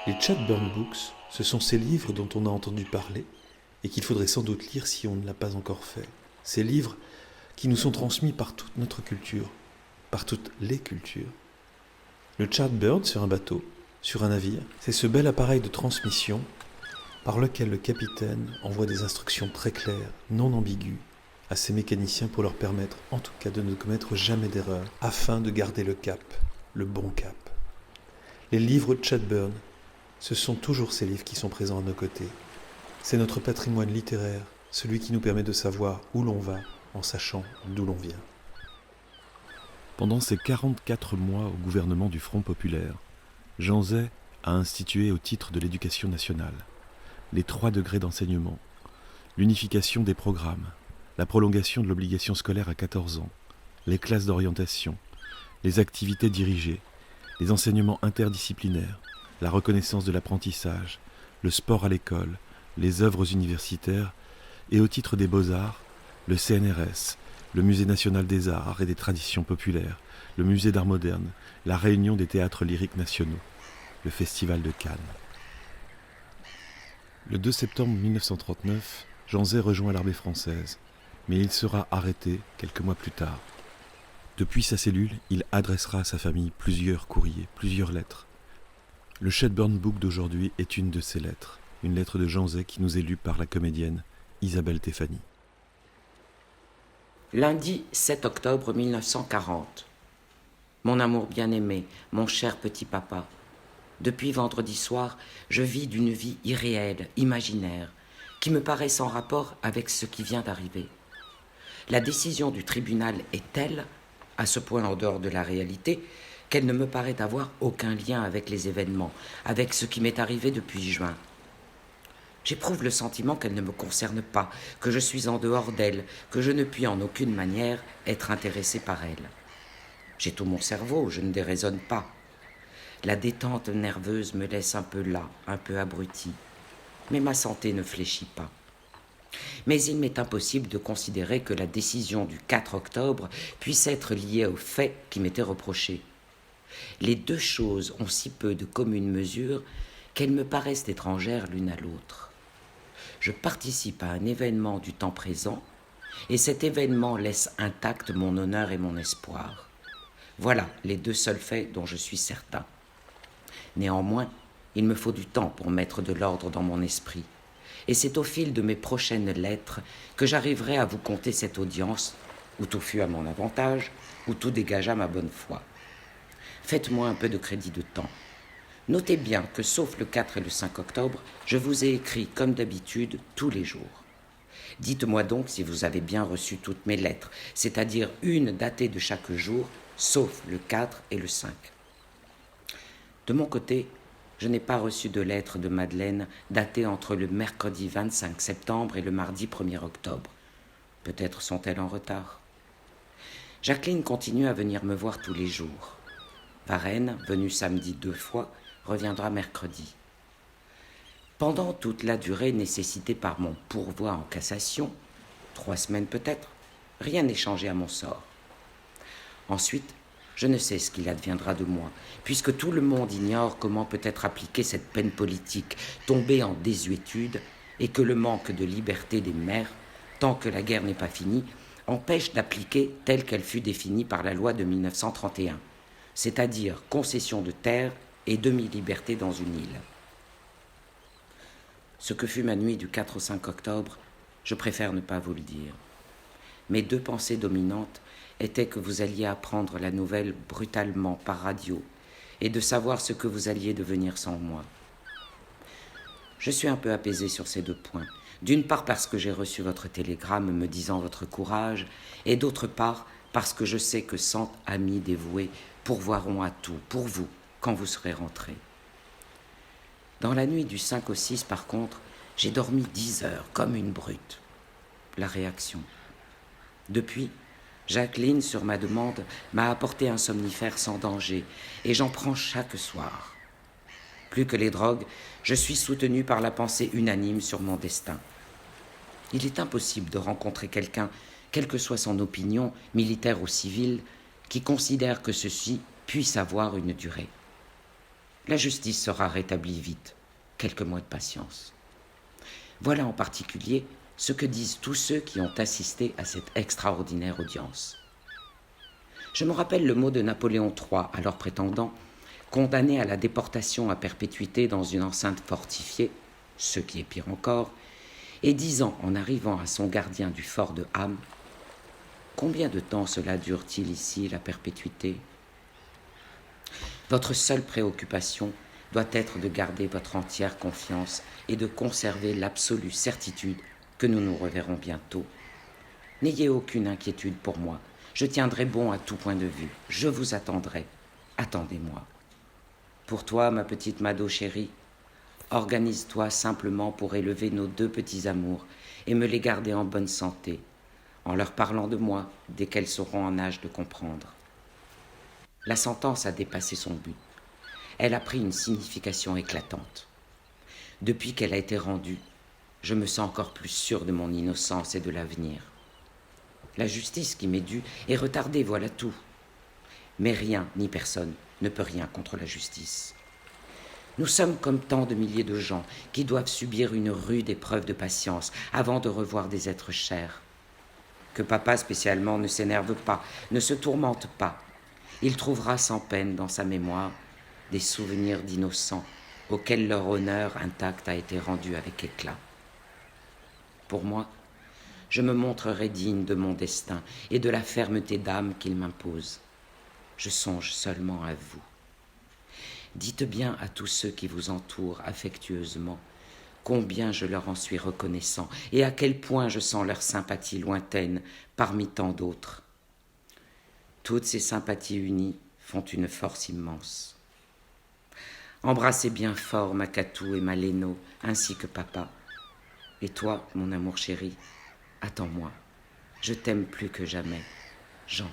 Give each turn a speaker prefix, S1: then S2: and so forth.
S1: Les Chatburn Books, ce sont ces livres dont on a entendu parler et qu'il faudrait sans doute lire si on ne l'a pas encore fait. Ces livres qui nous sont transmis par toute notre culture, par toutes les cultures. Le Chatburn sur un bateau, sur un navire, c'est ce bel appareil de transmission par lequel le capitaine envoie des instructions très claires, non ambiguës, à ses mécaniciens pour leur permettre, en tout cas, de ne commettre jamais d'erreur, afin de garder le cap, le bon cap. Les livres de Chatburn, ce sont toujours ces livres qui sont présents à nos côtés. C'est notre patrimoine littéraire, celui qui nous permet de savoir où l'on va en sachant d'où l'on vient.
S2: Pendant ses 44 mois au gouvernement du Front populaire, Jean Zay a institué au titre de l'éducation nationale les 3 degrés d'enseignement, l'unification des programmes, la prolongation de l'obligation scolaire à 14 ans, les classes d'orientation, les activités dirigées, les enseignements interdisciplinaires, la reconnaissance de l'apprentissage, le sport à l'école, les œuvres universitaires et au titre des beaux-arts, le CNRS, le Musée national des arts et des traditions populaires, le Musée d'art moderne, la réunion des théâtres lyriques nationaux, le Festival de Cannes. Le 2 septembre 1939, Jean Zay rejoint l'armée française, mais il sera arrêté quelques mois plus tard. Depuis sa cellule, il adressera à sa famille plusieurs courriers, plusieurs lettres. Le Chatburn Book d'aujourd'hui est une de ces lettres, une lettre de Jean Zay qui nous est lue par la comédienne Isabelle Théphany.
S3: Lundi 7 octobre 1940. Mon amour bien-aimé, mon cher petit papa, depuis vendredi soir, je vis d'une vie irréelle, imaginaire, qui me paraît sans rapport avec ce qui vient d'arriver. La décision du tribunal est telle, à ce point en dehors de la réalité, qu'elle ne me paraît avoir aucun lien avec les événements, avec ce qui m'est arrivé depuis juin. J'éprouve le sentiment qu'elle ne me concerne pas, que je suis en dehors d'elle, que je ne puis en aucune manière être intéressé par elle. J'ai tout mon cerveau, je ne déraisonne pas. La détente nerveuse me laisse un peu las, un peu abruti, mais ma santé ne fléchit pas. Mais il m'est impossible de considérer que la décision du 4 octobre puisse être liée au fait qui m'était reproché. Les deux choses ont si peu de commune mesure qu'elles me paraissent étrangères l'une à l'autre. Je participe à un événement du temps présent, et cet événement laisse intact mon honneur et mon espoir. Voilà les deux seuls faits dont je suis certain. Néanmoins, il me faut du temps pour mettre de l'ordre dans mon esprit, et c'est au fil de mes prochaines lettres que j'arriverai à vous conter cette audience, où tout fut à mon avantage, où tout dégagea ma bonne foi. Faites-moi un peu de crédit de temps. Notez bien que, sauf le 4 et le 5 octobre, je vous ai écrit, comme d'habitude, tous les jours. Dites-moi donc si vous avez bien reçu toutes mes lettres, c'est-à-dire une datée de chaque jour, sauf le 4 et le 5. De mon côté, je n'ai pas reçu de lettre de Madeleine datée entre le mercredi 25 septembre et le mardi 1er octobre. Peut-être sont-elles en retard. Jacqueline continue à venir me voir tous les jours. Varenne, venue samedi 2 fois, reviendra mercredi. Pendant toute la durée nécessitée par mon pourvoi en cassation, 3 semaines peut-être, rien n'est changé à mon sort. Ensuite, je ne sais ce qu'il adviendra de moi, puisque tout le monde ignore comment peut être appliquée cette peine politique, tombée en désuétude, et que le manque de liberté des maires, tant que la guerre n'est pas finie, empêche d'appliquer telle qu'elle fut définie par la loi de 1931, c'est-à-dire concession de terre et demi-liberté dans une île. Ce que fut ma nuit du 4 au 5 octobre, je préfère ne pas vous le dire. Mes deux pensées dominantes était que vous alliez apprendre la nouvelle brutalement par radio et de savoir ce que vous alliez devenir sans moi. Je suis un peu apaisé sur ces 2 points. D'une part parce que j'ai reçu votre télégramme me disant votre courage, et d'autre part parce que je sais que 100 amis dévoués pourvoiront à tout pour vous quand vous serez rentrés. Dans la nuit du 5 au 6, par contre, j'ai dormi 10 heures comme une brute. La réaction. Depuis, Jacqueline, sur ma demande, m'a apporté un somnifère sans danger, et j'en prends chaque soir. Plus que les drogues, je suis soutenu par la pensée unanime sur mon destin. Il est impossible de rencontrer quelqu'un, quelle que soit son opinion, militaire ou civile, qui considère que ceci puisse avoir une durée. La justice sera rétablie vite. Quelques mois de patience. Voilà en particulier ce que disent tous ceux qui ont assisté à cette extraordinaire audience. Je me rappelle le mot de Napoléon III, alors prétendant, condamné à la déportation à perpétuité dans une enceinte fortifiée, ce qui est pire encore, et disant en arrivant à son gardien du fort de Ham, « Combien de temps cela dure-t-il ici, la perpétuité ? Votre seule préoccupation doit être de garder votre entière confiance et de conserver l'absolue certitude que nous nous reverrons bientôt. N'ayez aucune inquiétude pour moi, je tiendrai bon à tout point de vue, je vous attendrai, attendez-moi. Pour toi, ma petite Mado chérie, organise-toi simplement pour élever nos deux petits amours et me les garder en bonne santé, en leur parlant de moi dès qu'elles seront en âge de comprendre. » La sentence a dépassé son but. Elle a pris une signification éclatante. Depuis qu'elle a été rendue, je me sens encore plus sûr de mon innocence et de l'avenir. La justice qui m'est due est retardée, voilà tout. Mais rien ni personne ne peut rien contre la justice. Nous sommes comme tant de milliers de gens qui doivent subir une rude épreuve de patience avant de revoir des êtres chers. Que papa spécialement ne s'énerve pas, ne se tourmente pas. Il trouvera sans peine dans sa mémoire des souvenirs d'innocents auxquels leur honneur intact a été rendu avec éclat. Pour moi, je me montrerai digne de mon destin et de la fermeté d'âme qu'il m'impose. Je songe seulement à vous. Dites bien à tous ceux qui vous entourent affectueusement combien je leur en suis reconnaissant et à quel point je sens leur sympathie lointaine parmi tant d'autres. Toutes ces sympathies unies font une force immense. Embrassez bien fort ma Catou et ma Léno, ainsi que papa. Et toi, mon amour chéri, attends-moi. Je t'aime plus que jamais. Jean.